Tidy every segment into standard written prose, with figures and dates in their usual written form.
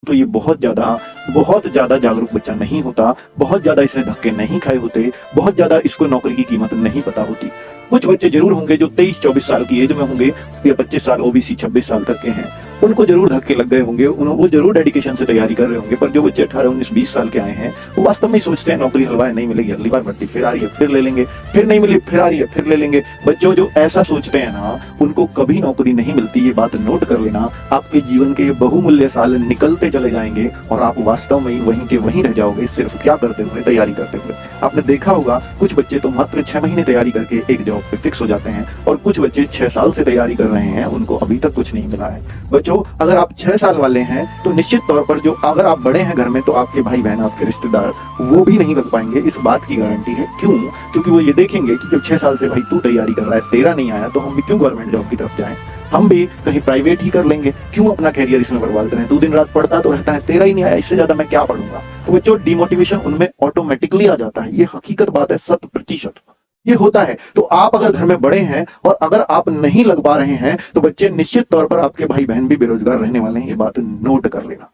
तो ये बहुत ज्यादा जागरूक बच्चा नहीं होता, बहुत ज्यादा इसने धक्के नहीं खाए होते, बहुत ज्यादा इसको नौकरी की कीमत नहीं पता होती। कुछ बच्चे जरूर होंगे जो 23-24 साल की एज में होंगे या 25 साल ओबीसी 26 साल तक के हैं, उनको जरूर धक्के लग गए होंगे, वो जरूर डेडिकेशन से तैयारी कर रहे होंगे। पर जो बच्चे 18, 19, 20 साल के आए हैं वो वास्तव में सोचते हैं नौकरी हलवा नहीं मिलेगी, अगली बार भर्ती फिर आ रही है फिर ले लेंगे, फिर नहीं मिली फिर आ रही है फिर ले लेंगे। बच्चों जो ऐसा सोचते हैं ना उनको कभी नौकरी नहीं मिलती, ये बात नोट कर लेना। आपके जीवन के बहुमूल्य साल निकलते चले जाएंगे और आप वास्तव में वहीं के वहीं रह जाओगे, सिर्फ क्या करते हुए, तैयारी करते हुए। आपने देखा होगा कुछ बच्चे तो मात्र 6 महीने तैयारी करके एक जॉब पे फिक्स हो जाते हैं और कुछ बच्चे 6 साल से तैयारी कर रहे हैं, उनको अभी तक कुछ नहीं मिला है। बच्चों अगर आप 6 साल वाले हैं तो निश्चित तौर पर जो अगर आप बड़े हैं घर में तो आपके भाई बहन, आपके रिश्तेदार वो भी नहीं लग पाएंगे, इस बात की गारंटी है। क्यों? क्योंकि वो ये देखेंगे कि जब 6 साल से भाई तू तैयारी कर रहा है, तेरा नहीं आया, तो हम भी क्यों गवर्नमेंट जॉब की तरफ जाएं, हम भी कहीं प्राइवेट ही कर लेंगे, क्यों अपना कैरियर इसमें बर्बाद करें, तू दिन रात पढ़ता तो रहता है, तेरा ही नहीं आया, इससे ज्यादा मैं क्या पढ़ूंगा। तो बच्चों डिमोटिवेशन उनमें ऑटोमेटिकली आ जाता है, ये हकीकत बात है, 100% ये होता है। तो आप अगर घर में बड़े हैं और अगर आप नहीं लग पा रहे हैं तो बच्चे निश्चित तौर पर आपके भाई बहन भी बेरोजगार रहने वाले हैं, ये बात नोट कर लेना,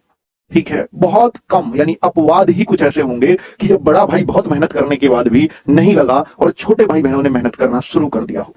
ठीक है। बहुत कम यानी अपवाद ही कुछ ऐसे होंगे कि जब बड़ा भाई बहुत मेहनत करने के बाद भी नहीं लगा और छोटे भाई बहनों ने मेहनत करना शुरू कर दिया हो,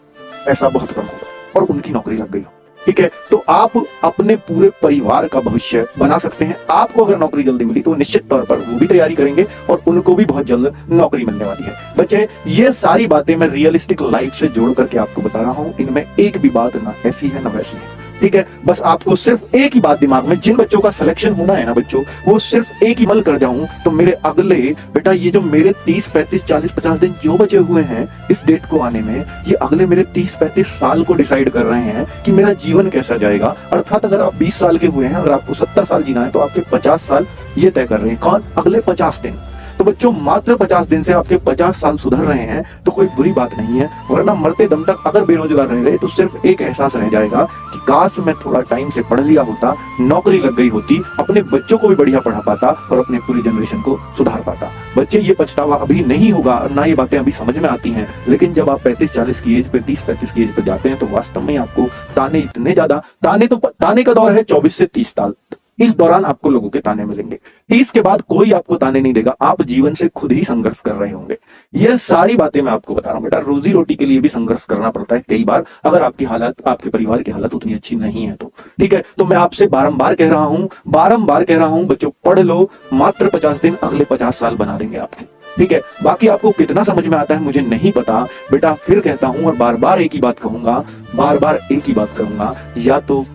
ऐसा बहुत कम होगा और उनकी नौकरी लग गई हो, ठीक है। तो आप अपने पूरे परिवार का भविष्य बना सकते हैं। आपको अगर नौकरी जल्दी मिली तो निश्चित तौर पर वो भी तैयारी करेंगे और उनको भी बहुत जल्द नौकरी मिलने वाली है। बच्चे ये सारी बातें मैं रियलिस्टिक लाइफ से जोड़ करके आपको बता रहा हूं, इनमें एक भी बात ना ऐसी है ना वैसी है, ठीक है। बस आपको सिर्फ एक ही बात दिमाग में, जिन बच्चों का सिलेक्शन होना है ना बच्चों, वो सिर्फ एक ही मल कर जाऊं तो मेरे अगले बेटा ये जो मेरे 30, 35, 40, 50 दिन जो बचे हुए हैं इस डेट को आने में, ये अगले मेरे 30, 35 साल को डिसाइड कर रहे हैं कि मेरा जीवन कैसा जाएगा। अर्थात अगर आप 20 साल के हुए हैं, अगर आपको 70 साल जीना है तो आपके 50 साल ये तय कर रहे हैं। कौन? अगले 50 दिन। तो बच्चों मात्र 50 दिन से आपके 50 साल सुधर रहे हैं तो कोई बुरी बात नहीं है, वरना मरते दम तक अगर बेरोजगार रह गए तो सिर्फ एक एहसास रह जाएगा कि काश मैं थोड़ा टाइम से पढ़ लिया होता, नौकरी लग गई होती, अपने बच्चों को भी बढ़िया पढ़ा पाता और अपने पूरी जनरेशन को सुधार पाता। बच्चे ये पछतावा अभी नहीं होगा, ना ये बातें अभी समझ में आती हैं, लेकिन जब आप 35-40 की एज पे, 30-35 की एज पे जाते हैं तो वास्तव में आपको ताने इतने ज्यादा, ताने का दौर है 24 से 30 साल, इस दौरान आपको लोगों के ताने मिलेंगे। 30 के बाद कोई आपको ताने नहीं देगा, आप जीवन से खुद ही संघर्ष कर रहे होंगे। ये सारी बातें मैं आपको बता रहा हूं बेटा, रोजी रोटी के लिए भी संघर्ष करना पड़ता है कई बार, अगर आपकी हालत, आपके परिवार की हालत उतनी अच्छी नहीं है तो, ठीक है। तो मैं आपसे बारंबार कह रहा हूं बच्चों, पढ़ लो, मात्र 50 दिन अगले 50 साल बना देंगे आपके, ठीक है। बाकी आपको कितना समझ में आता है मुझे नहीं पता बेटा, फिर कहता हूं और बार बार एक ही बात कहूंगा, बार एक ही बात कहूंगा, या तो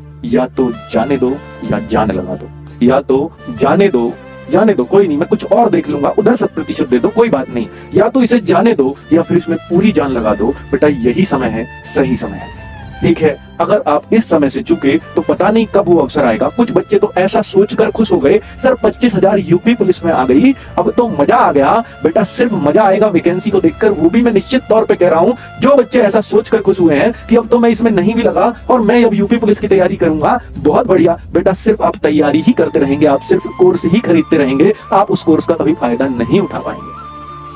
जाने दो या जान लगा दो, या तो जाने दो कोई नहीं, मैं कुछ और देख लूंगा, उधर 100% दे दो कोई बात नहीं, या तो इसे जाने दो या फिर इसमें पूरी जान लगा दो। बेटा यही समय है, सही समय है, ठीक है। अगर आप इस समय से चुके तो पता नहीं कब वो अवसर आएगा। कुछ बच्चे तो ऐसा सोचकर खुश हो गए, सर 25,000 यूपी पुलिस में आ गई, अब तो मजा आ गया। बेटा सिर्फ मजा आएगा वैकेंसी को देखकर, वो भी मैं निश्चित तौर पे कह रहा हूं। जो बच्चे ऐसा सोचकर खुश हुए हैं कि अब तो मैं इसमें नहीं भी लगा और मैं अब यूपी पुलिस की तैयारी करूंगा, बहुत बढ़िया बेटा, सिर्फ आप तैयारी ही करते रहेंगे, आप सिर्फ कोर्स ही खरीदते रहेंगे, आप उस कोर्स का कभी फायदा नहीं उठा पाएंगे।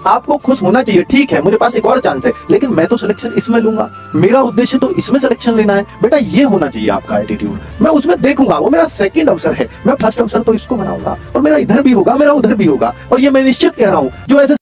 आपको खुश होना चाहिए, ठीक है, मेरे पास एक और चांस है, लेकिन मैं तो सिलेक्शन इसमें लूंगा, मेरा उद्देश्य तो इसमें सिलेक्शन लेना है। बेटा ये होना चाहिए आपका एटीट्यूड, मैं उसमें देखूंगा, वो मेरा सेकंड अवसर है, मैं फर्स्ट अवसर तो इसको बनाऊंगा और मेरा इधर भी होगा, मेरा उधर भी होगा। और ये मैं निश्चित कह रहा हूं, जो ऐसे